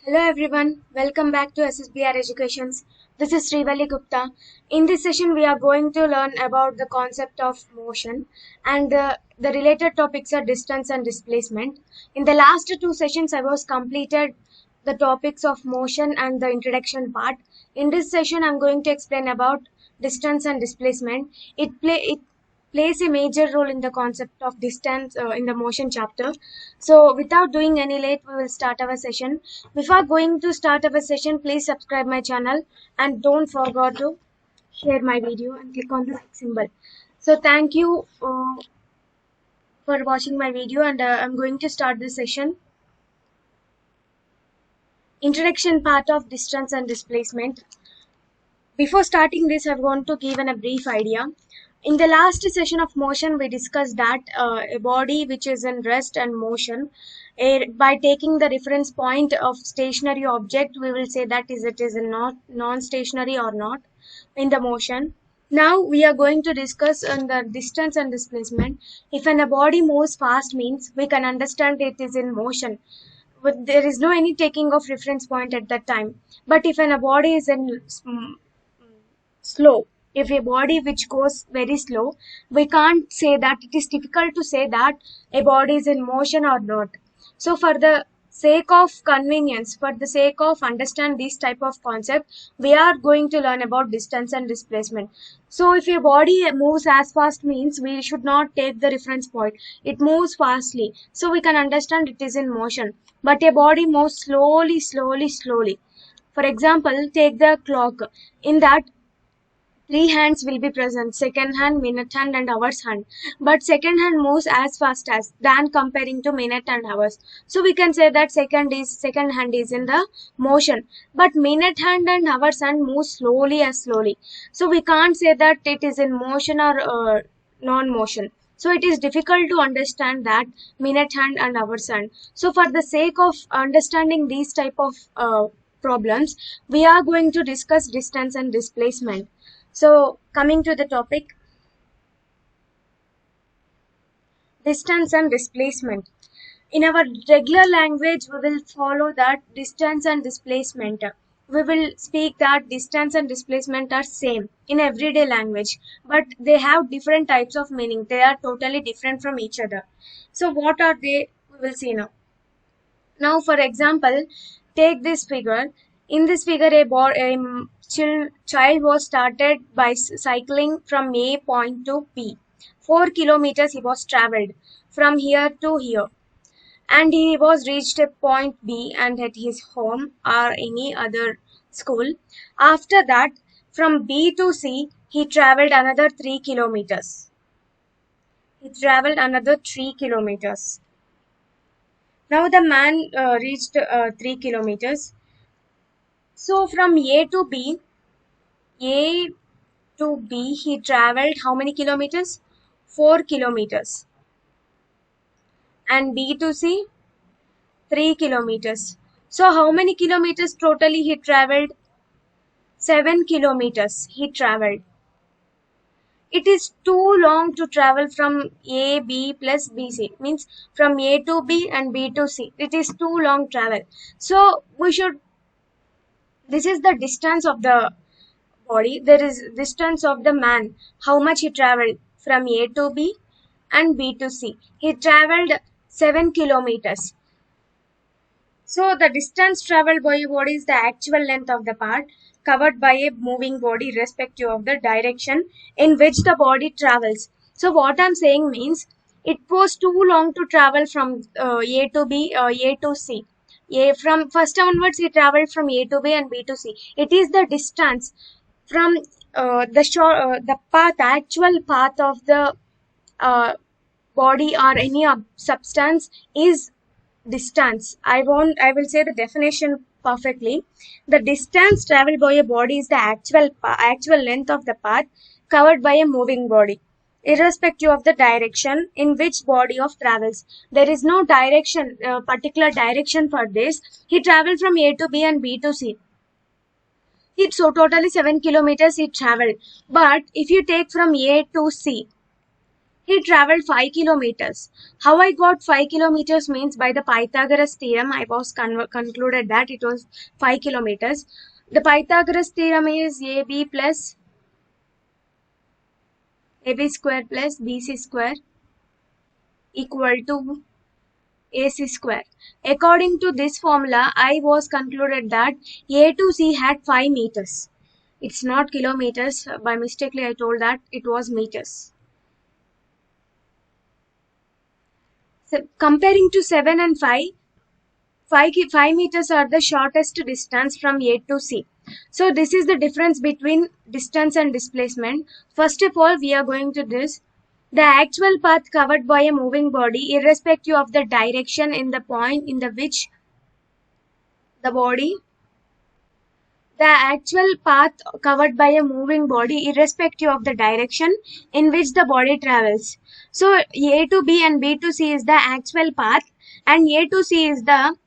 Hello everyone, welcome back to SSBR Educations. This is Srivalli Gupta. In this session, we are going to learn about the concept of motion and the related topics are distance and displacement. In the last two sessions, I was completed the topics of motion and the introduction part. In this session, I'm going to explain about distance and displacement. It plays a major role in the concept of distance in the motion chapter. So, without doing any late, we will start our session. Before going to start our session, please subscribe my channel and don't forget to share my video and click on the like symbol. So, thank you for watching my video and I'm going to start the session. Introduction part of distance and displacement. Before starting this, I want to give a brief idea. In the last session of motion, we discussed that a body which is in rest and motion, by taking the reference point of stationary object, we will say that it is a not non-stationary or not in the motion. Now we are going to discuss on the distance and displacement. If a body moves fast means we can understand it is in motion, but there is no any taking of reference point at that time. But if a body is in slow, if a body which goes very slow, we can't say that, it is difficult to say that a body is in motion or not. So for the sake of convenience, for the sake of understand this type of concept, we are going to learn about distance and displacement. So if a body moves as fast means we should not take the reference point, it moves fastly, so we can understand it is in motion. But a body moves slowly. For example, take the clock. In that, three hands will be present: second hand, minute hand, and hours hand. But second hand moves as fast as than comparing to minute and hours. So we can say that second hand is in the motion. But minute hand and hours hand move slowly. So we can't say that it is in motion or non-motion. So it is difficult to understand that minute hand and hours hand. So for the sake of understanding these type of problems, we are going to discuss distance and displacement. So, coming to the topic, distance and displacement. In our regular language, we will follow that distance and displacement. We will speak that distance and displacement are same in everyday language, but they have different types of meaning. They are totally different from each other. So, what are they? We will see now. Now, for example, take this figure. In this figure, a child was started by cycling from A point to B. 4 kilometers he was traveled from here to here, and he was reached at point B and at his home or any other school. After that, from B to C, he traveled another 3 kilometers. He traveled another 3 kilometers. Now the man reached 3 kilometers. So from A to B, he traveled how many kilometers? 4 kilometers. And B to C, 3 kilometers. So how many kilometers totally he traveled? 7 kilometers he traveled. It is too long to travel from A, B plus B, C. Means from A to B and B to C. It is too long travel. So this is the distance of the body. There is distance of the man, how much he traveled from A to B and B to C. He traveled 7 kilometers. So the distance traveled by a body is the actual length of the part covered by a moving body irrespective of the direction in which the body travels. So what I'm saying means it was too long to travel from A to B, A to C. From first onwards he traveled from A to B and B to C. It is the distance from the path, actual path of the uh, body or any substance is distance. I will say the definition perfectly. The distance traveled by a body is the actual length of the path covered by a moving body, irrespective of the direction in which body of travels. There is no direction, particular direction for this. He traveled from A to B and B to C. So totally 7 kilometers he traveled. But if you take from A to C, He traveled 5 kilometers. How I got 5 kilometers means by the Pythagoras theorem, I was concluded that it was 5 kilometers. The Pythagoras theorem is AB square plus BC square equal to AC square. According to this formula, I was concluded that A to C had 5 meters. It's not kilometers. By mistakenly, I told that it was meters. So, comparing to 7 and 5 meters are the shortest distance from A to C. So this is the difference between distance and displacement. First of all, we are going to this. The actual path covered by a moving body, irrespective of the direction in the point in the which the body, the actual path covered by a moving body, irrespective of the direction in which the body travels. So A to B and B to C is the actual path, and A to C is the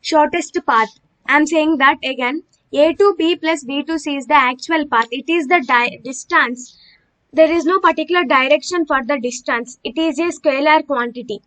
shortest path. I'm saying that again. A to B plus B to C is the actual path. It is the distance. There is no particular direction for the distance. It is a scalar quantity.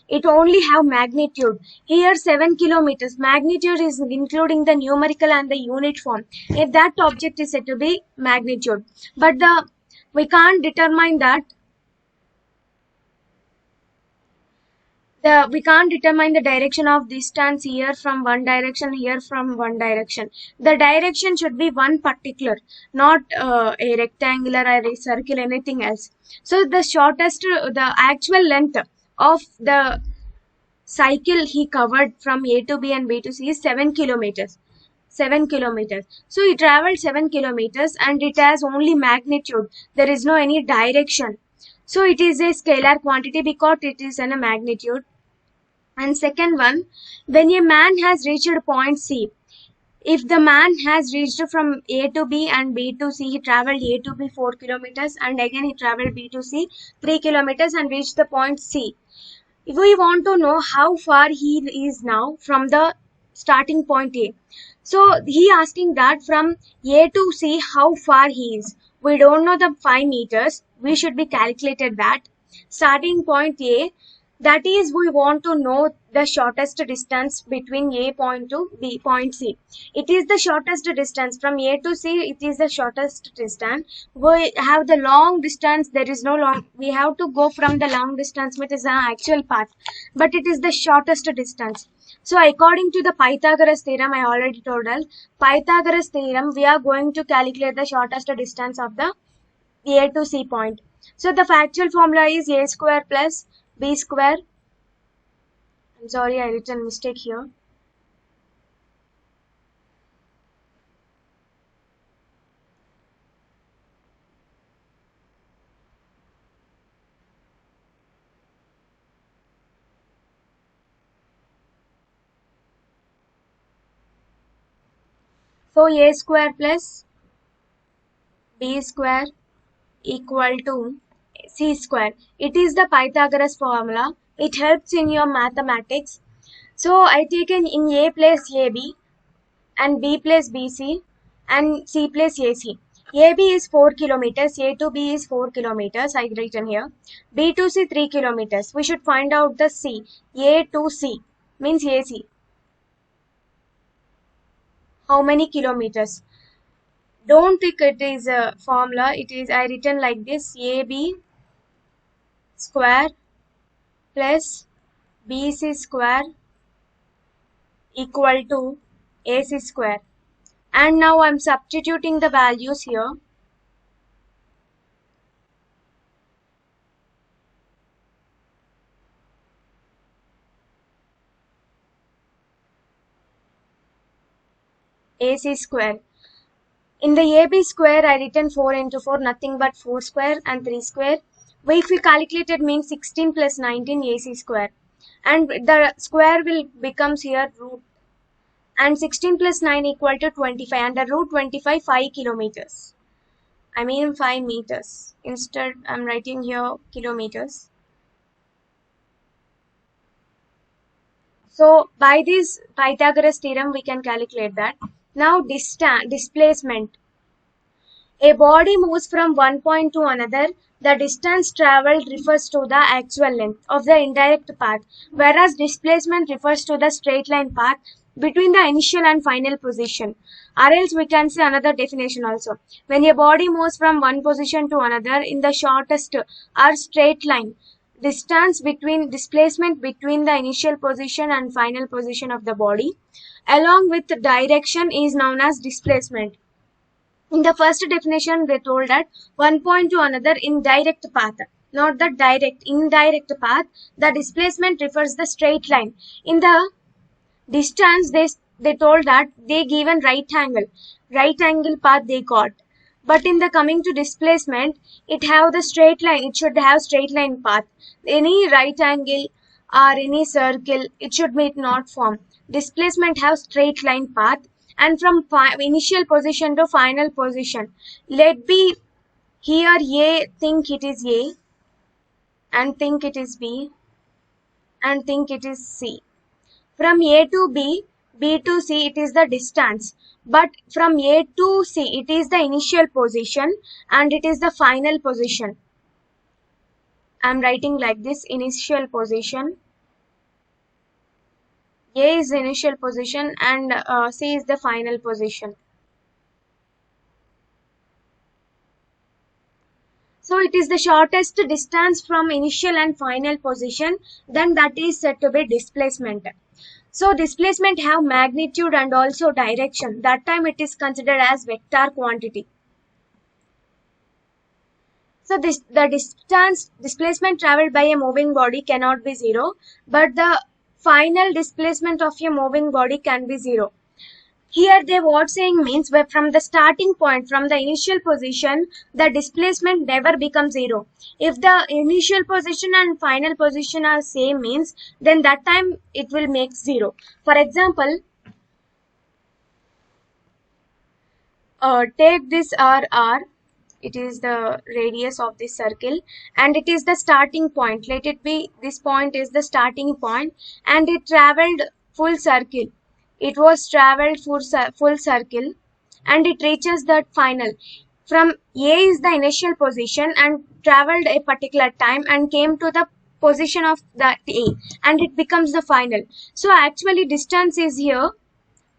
It only have magnitude. Here 7 kilometers. Magnitude is including the numerical and the unit form. If that object is said to be magnitude. But we can't determine that. We can't determine the direction of distance here from one direction, here from one direction. The direction should be one particular, not a rectangular or a circle, anything else. So the actual length of the cycle he covered from A to B and B to C is 7 kilometers. 7 kilometers. So he traveled 7 kilometers and it has only magnitude. There is no any direction. So it is a scalar quantity because it is in a magnitude. And second one, when a man has reached point C, if the man has reached from A to B and B to C, he traveled A to B 4 kilometers and again he traveled B to C 3 kilometers and reached the point C. If we want to know how far he is now from the starting point A. So he asking that from A to C how far he is. We don't know the 5 meters. We should be calculated that. Starting point A, that is, we want to know the shortest distance between A point to B point C. It is the shortest distance from A to C. It is the shortest distance. We have the long distance. There is no long. We have to go from the long distance, which is the actual path, but it is the shortest distance. So according to the Pythagoras theorem, I already told us, Pythagoras theorem, we are going to calculate the shortest distance of the A to C point. So the factual formula is A square plus B square. I'm sorry, I written mistake here. So A square plus B square equal to C square. It is the Pythagoras formula. It helps in your mathematics. So I taken in A place AB and B place BC and C place AC. AB is 4 kilometers, A to B is 4 kilometers, I written here. B to C 3 kilometers. We should find out the C. A to C means AC. How many kilometers? Don't think it is a formula. It is I written like this: AB square plus BC square equal to AC square. And now I'm substituting the values here. AC square. In the AB square, I written 4 into 4, nothing but 4 square and 3 square. If we calculated means 16 plus 19 AC square. And the square will becomes here root. And 16 plus 9 equal to 25. Under root 25, 5 kilometers. I mean 5 meters. Instead, I'm writing here kilometers. So by this Pythagoras theorem, we can calculate that. Now displacement. A body moves from one point to another. The distance traveled refers to the actual length of the indirect path, whereas displacement refers to the straight line path between the initial and final position. Or else we can see another definition also. When a body moves from one position to another in the shortest or straight line, distance between displacement between the initial position and final position of the body along with direction is known as displacement. In the first definition, they told that one point to another in direct path, not the direct, indirect path. The displacement refers the straight line. In the distance, they told that they given right angle path they got. But in the coming to displacement, it have the straight line. It should have straight line path. Any right angle or any circle, it should not form. Displacement have straight line path and from initial position to final position. Let be here A think it is A and think it is B and think it is C. From A to B, B to C it is the distance. But from A to C it is the initial position and it is the final position. I am writing like this: initial position. A is the initial position and C is the final position. So it is the shortest distance from initial and final position, then that is said to be displacement. So displacement have magnitude and also direction. That time it is considered as vector quantity. So the displacement traveled by a moving body cannot be zero, but the final displacement of a moving body can be zero. Here they what saying means where from the starting point, from the initial position, the displacement never becomes zero. If the initial position and final position are same means, then that time it will make zero. For example, take this R, it is the radius of this circle and it is the starting point. Let it be this point is the starting point and it traveled full circle. It was traveled full circle and it reaches that final. From A is the initial position and traveled a particular time and came to the position of that A and it becomes the final. So actually distance is here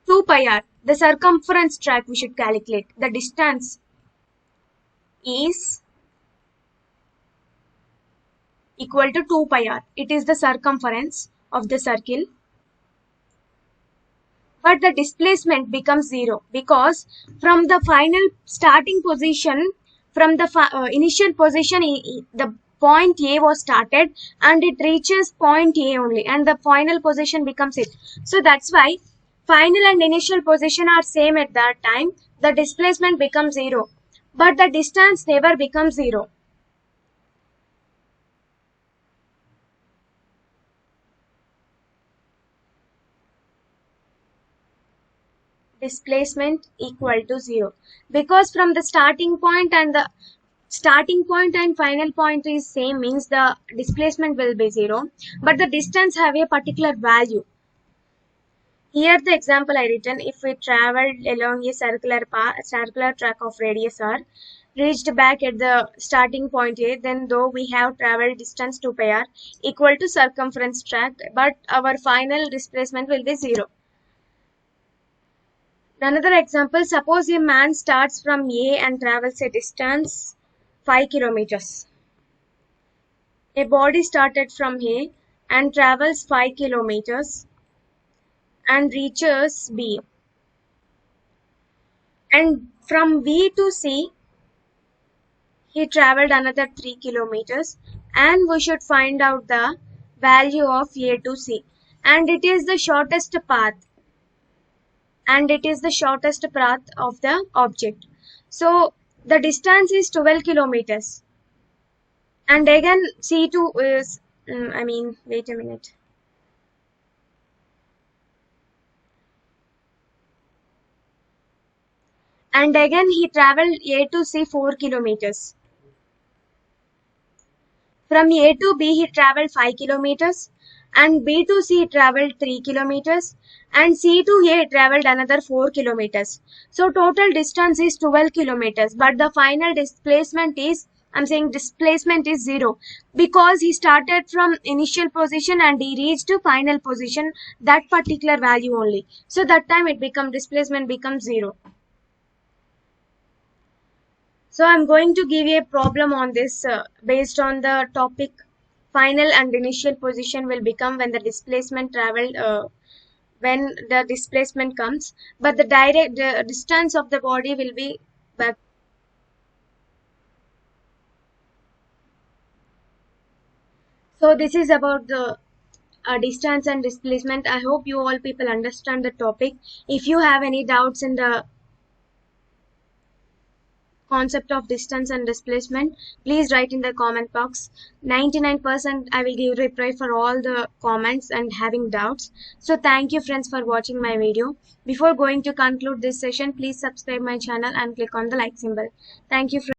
2 pi r. The circumference track we should calculate. The distance is equal to 2 pi r. It is the circumference of the circle. But the displacement becomes zero because from the final starting position, from the initial position, the point A was started and it reaches point A only and the final position becomes it. So that's why final and initial position are same at that time. The displacement becomes zero, but the distance never becomes zero. Displacement equal to zero because from the starting point and final point is same means the displacement will be zero, but the distance have a particular value. Here the example I written: if we traveled along a circular track of radius r, reached back at the starting point A, then though we have traveled distance 2 pi r equal to circumference track, but our final displacement will be zero. Another example, suppose a man starts from A and travels a distance 5 kilometers. A body started from A and travels 5 kilometers and reaches B. And from B to C, he traveled another 3 kilometers and we should find out the value of A to C. And it is the shortest path. And it is the shortest path of the object. So the distance is 12 kilometers. And again C2 is, wait a minute. And again he traveled A to C 4 kilometers. From A to B he traveled 5 kilometers. and B to C traveled 3 kilometers and C to A traveled another 4 kilometers. So total distance is 12 kilometers, but the final displacement is, I'm saying displacement is 0 because he started from initial position and he reached to final position, that particular value only. So that time it becomes, displacement becomes 0. So I'm going to give you a problem on this based on the topic final and initial position will become when the displacement traveled when the displacement comes, but the distance of the body will be back. So this is about the distance and displacement. I hope you all people understand the topic. If you have any doubts in the concept of distance and displacement, please write in the comment box. 99% I will give reply for all the comments and having doubts. So thank you friends for watching my video. Before going to conclude this session, please subscribe my channel and click on the like symbol. Thank you friends.